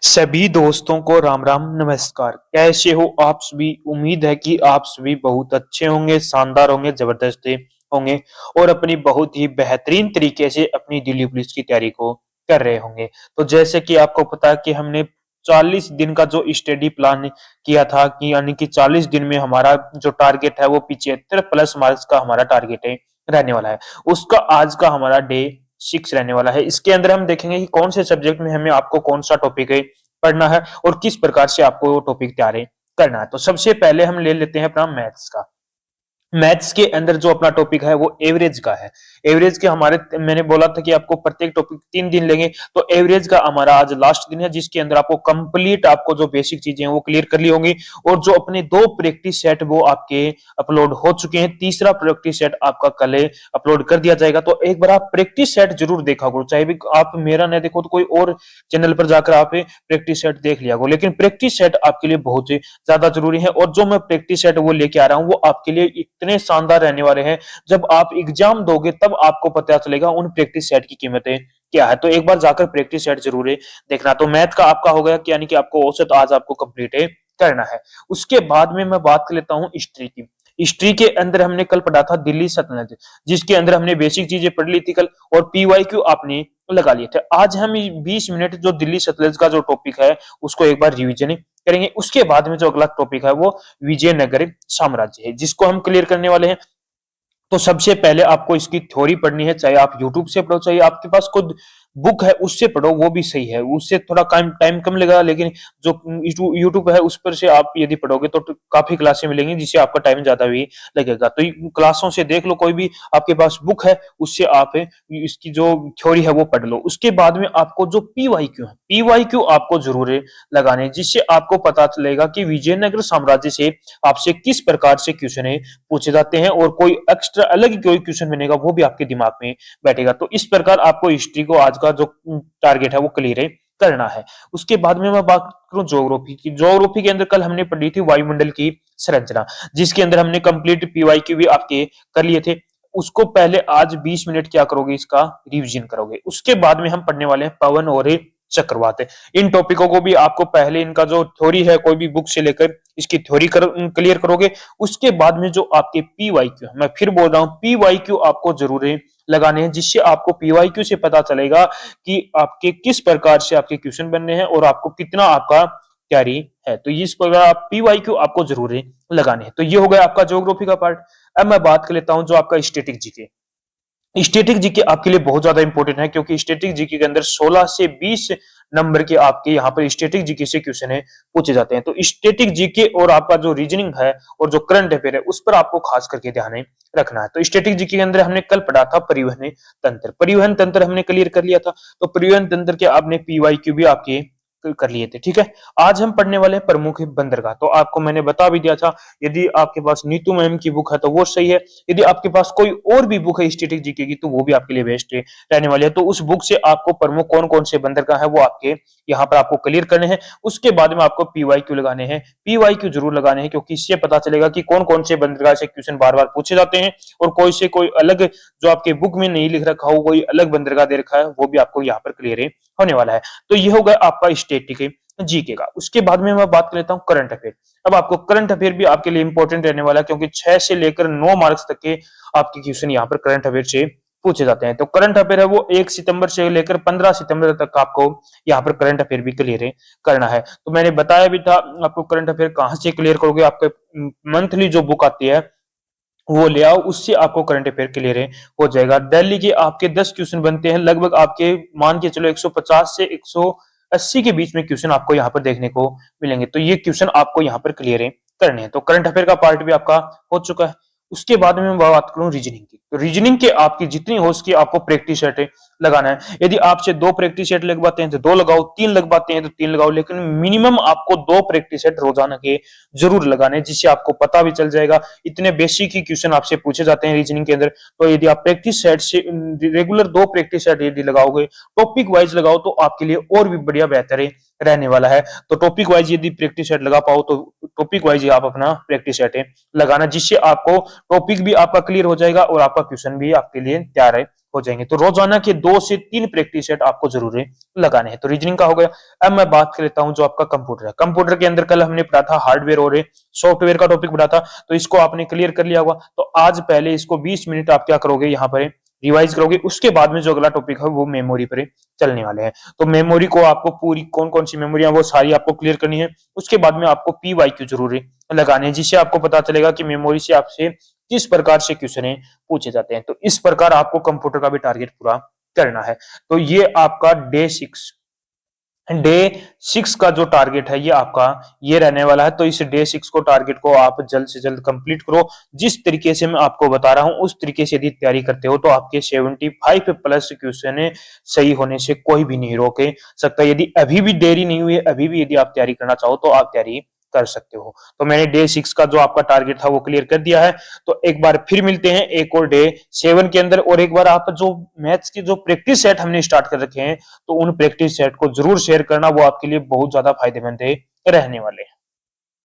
सभी दोस्तों को राम राम नमस्कार। कैसे हो आप सभी? उम्मीद है कि आप सभी बहुत अच्छे होंगे, शानदार होंगे, जबरदस्त होंगे और अपनी बहुत ही बेहतरीन तरीके से अपनी दिल्ली पुलिस की तैयारी को कर रहे होंगे। तो जैसे कि आपको पता है कि हमने 40 दिन का जो स्टडी प्लान किया था कि यानी कि 40 दिन में हमारा जो टारगेट है वो 75 प्लस मार्क्स का हमारा टारगेट है रहने वाला है। उसका आज का हमारा डे 6 रहने वाला है। इसके अंदर हम देखेंगे कि कौन से सब्जेक्ट में हमें आपको कौन सा टॉपिक है पढ़ना है और किस प्रकार से आपको वो टॉपिक तैयार करना है। तो सबसे पहले हम ले लेते हैं अपना मैथ्स का। मैथ्स के अंदर जो अपना टॉपिक है वो एवरेज का है। एवरेज के हमारे मैंने बोला था कि आपको प्रत्येक टॉपिक 3 दिन लेंगे, तो एवरेज का हमारा आज लास्ट दिन है जिसके अंदर आपको कंप्लीट आपको जो बेसिक चीजें हैं वो क्लियर कर ली होंगी। और जो अपने 2 प्रैक्टिस सेट वो आपके अपलोड हो चुके हैं, तीसरा प्रैक्टिस सेट आपका कल अपलोड कर दिया जाएगा। तो एक बार आप प्रैक्टिस सेट जरूर देखा करो, चाहे भी आप मेरा ना देखो तो कोई और चैनल पर जाकर आप प्रैक्टिस सेट देख लिया करो, लेकिन प्रैक्टिस सेट आपके लिए बहुत ज्यादा जरूरी है। और जो मैं प्रैक्टिस सेट वो लेके आ रहा हूँ वो आपके लिए इतने शानदार रहने वाले हैं, जब आप एग्जाम दोगे तब आपको पता चलेगा उन प्रैक्टिस सेट की कीमतें क्या है। तो एक बार जाकर प्रैक्टिस सेट जरूर देखना। तो मैथ का आपका हो गया कि यानी कि आपको औसत आज आपको कंप्लीट करना है। उसके बाद में मैं बात कर लेता हूँ हिस्ट्री की। हिस्ट्री के अंदर हमने कल पढ़ा था दिल्ली सल्तनत, जिसके अंदर हमने बेसिक चीजें पढ़ ली थी कल और पीवाईक्यू आपने लगा लिए थे। आज हम 20 मिनट जो दिल्ली सतलज का जो टॉपिक है उसको एक बार रिवीजन करेंगे। उसके बाद में जो अगला टॉपिक है वो विजयनगर साम्राज्य है, जिसको हम क्लियर करने वाले हैं। तो सबसे पहले आपको इसकी थ्योरी पढ़नी है, चाहे आप यूट्यूब से पढ़ो चाहे आपके पास खुद बुक है उससे पढ़ो, वो भी सही है। उससे थोड़ा टाइम कम लगेगा, लेकिन जो यूट्यूब है उस पर से आप यदि पढ़ोगे तो काफी क्लासें मिलेंगी जिससे आपका टाइम ज्यादा भी लगेगा। तो क्लासों से देख लो, कोई भी आपके पास बुक है उससे आप इसकी जो थ्योरी है वो पढ़ लो। उसके बाद में आपको जो पीवाईक्यू आपको जरूर लगाने, जिससे आपको पता चलेगा कि विजयनगर साम्राज्य से आपसे किस प्रकार से क्वेश्चन पूछे जाते हैं और कोई एक्स्ट्रा अलग कोई क्वेश्चन बनेगा वो भी आपके दिमाग में बैठेगा। तो इस प्रकार आपको हिस्ट्री को आज का जो टारगेट है वो क्लियर करना है। उसके बाद में मैं बात करूं ज्योग्राफी की। ज्योग्राफी के अंदर कल हमने पढ़ी थी वायुमंडल की संरचना, जिसके अंदर हमने कंप्लीट पीवाईक्यू भी आपके कर लिए थे। उसको पहले आज 20 मिनट क्या करोगे, इसका रिवीजन करोगे। उसके बाद में हम पढ़ने वाले हैं पवन और चक्रवात। इन टॉपिकों को भी आपको पहले इनका जो थ्योरी है कोई भी बुक से लेकर इसकी थ्योरी क्लियर करोगे। उसके बाद में जो आपके पीवाईक्यू, मैं फिर बोल रहा हूं पीवाईक्यू आपको जरूर लगाने हैं, जिससे आपको पीवाईक्यू से पता चलेगा कि आपके किस प्रकार से आपके क्वेश्चन बनने हैं और आपको कितना आपका तैयारी है। तो इस प्रकार आप पीवाईक्यू आपको जरूर लगाने हैं। तो ये हो गया आपका ज्योग्राफी का पार्ट। अब मैं बात कर लेता हूं जो आपका स्टैटिक जीके। स्टैटिक जीके आपके लिए बहुत ज्यादा इंपॉर्टेंट है, क्योंकि स्टैटिक जीके के अंदर 16 से 20 नंबर के आपके यहाँ पर स्टैटिक जीके से क्वेश्चन है पूछे जाते हैं। तो स्टैटिक जीके और आपका जो रीजनिंग है और जो करंट अफेयर है उस पर आपको खास करके ध्यान रखना है। तो स्टैटिक जीके के अंदर हमने कल पढ़ा था परिवहन तंत्र। परिवहन तंत्र हमने क्लियर कर लिया था। तो परिवहन तंत्र के आपने पीवाईक्यू भी आपके कर लिए थे। ठीक है, आज हम पढ़ने वाले हैं प्रमुख बंदरगाह। तो आपको मैंने बता भी दिया था, यदि आपके पास नीतू मैम की बुक है तो वो सही है, यदि आपके पास कोई और भी बुक है स्टैटिक जीके की तो वो भी आपके लिए बेस्ट रहने वाली है। तो उस बुक से आपको प्रमुख कौन कौन से बंदरगाह है वो आपके यहाँ पर आपको क्लियर करने हैं। उसके बाद में आपको पीवाईक्यू लगाने हैं। पीवाईक्यू जरूर लगाने हैं, क्योंकि इससे पता चलेगा कि कौन कौन से बंदरगाह से क्वेश्चन बार बार पूछे जाते हैं और कोई से कोई अलग जो आपके बुक में नहीं लिख रखा हो कोई अलग बंदरगाह दे रखा है वो भी आपको यहाँ पर क्लियर होने वाला है। तो ये होगा आपका स्टैटिक जीके का। उसके बाद में मैं बात कर लेता हूं करंट अफेयर। अब आपको करंट अफेयर भी आपके लिए इंपॉर्टेंट रहने वाला है, क्योंकि 6 से लेकर 9 मार्क्स तक के आपके क्वेश्चन यहाँ पर करंट अफेयर से पूछे जाते हैं। तो करंट अफेयर है वो 1 सितंबर से लेकर 15 सितंबर तक आपको यहाँ पर करंट अफेयर भी क्लियर करना है। तो मैंने बताया भी था आपको करंट अफेयर कहां से क्लियर करोगे, आपके मंथली जो बुक आती है वो ले आओ, उससे आपको करंट अफेयर क्लियर हो जाएगा। दिल्ली के आपके 10 क्वेश्चन बनते हैं, लगभग आपके मान के चलो 150 से 180 के बीच में क्वेश्चन आपको यहाँ पर देखने को मिलेंगे। तो ये क्वेश्चन आपको यहाँ पर क्लियर करने हैं। तो करंट अफेयर का पार्ट भी आपका हो चुका है। उसके बाद में मैं बात करूं रीजनिंग की। तो रीजनिंग के आपकी जितनी हो सके आपको प्रैक्टिस सेट लगाना है। यदि आपसे 2 प्रैक्टिस सेट लगवाते हैं तो 2 लगाओ, 3 लगवाते हैं तो 3 लगाओ, लेकिन मिनिमम आपको 2 प्रैक्टिस सेट रोजाना के जरूर लगाने, जिससे आपको पता भी चल जाएगा। इतने बेसिक ही क्वेश्चन आपसे पूछे जाते हैं रीजनिंग के अंदर। तो यदि आप प्रैक्टिस सेट से रेगुलर 2 प्रैक्टिस सेट यदि लगाओगे, टॉपिक वाइज लगाओ, तो आपके लिए और भी बढ़िया बेहतर रहने वाला है। तो टॉपिक वाइज यदि प्रैक्टिस सेट लगा पाओ तो टॉपिक वाइज आप अपना प्रैक्टिस सेट लगाना, जिससे आपको टॉपिक भी आपका क्लियर हो जाएगा और आपका क्वेश्चन भी आपके लिए तैयार हो जाएंगे। तो रोजाना के 2 से 3 प्रैक्टिस सेट आपको जरूर लगाने हैं। तो रीजनिंग का हो गया। अब मैं बात कर लेता हूं जो आपका कंप्यूटर है। कंप्यूटर के अंदर कल हमने पढ़ा था हार्डवेयर और सॉफ्टवेयर का टॉपिक पढ़ा था, तो इसको आपने क्लियर कर लिया होगा। तो आज पहले इसको 20 मिनट आप क्या करोगे, यहाँ पर रिवाइज करोगे। उसके बाद में जो अगला टॉपिक है वो मेमोरी पर चलने वाले हैं। तो मेमोरी को आपको पूरी कौन कौन सी मेमोरी है वो सारी आपको क्लियर करनी है। उसके बाद में आपको पीवाईक्यू जरूर लगाने हैं, जिससे आपको पता चलेगा कि मेमोरी से आपसे किस प्रकार से क्वेश्चन पूछे जाते हैं। तो इस प्रकार आपको कंप्यूटर का भी टारगेट पूरा करना है। तो ये आपका डे 6 का जो टारगेट है ये आपका ये रहने वाला है। तो इस डे 6 को टारगेट को आप जल्द से जल्द कंप्लीट करो। जिस तरीके से मैं आपको बता रहा हूं उस तरीके से यदि तैयारी करते हो तो आपके 75 प्लस क्वेश्चन सही होने से कोई भी नहीं रोके सकता। यदि अभी भी देरी नहीं हुई है, अभी भी यदि आप तैयारी करना चाहो तो आप तैयारी कर सकते हो। तो मैंने डे 6 का जो आपका टारगेट था वो क्लियर कर दिया है। तो एक बार फिर मिलते हैं एक और डे 7 के अंदर। और एक बार आप जो मैथ्स की जो प्रैक्टिस सेट हमने स्टार्ट कर रखे हैं तो उन प्रैक्टिस सेट को जरूर शेयर करना, वो आपके लिए बहुत ज्यादा फायदेमंद रहने वाले हैं।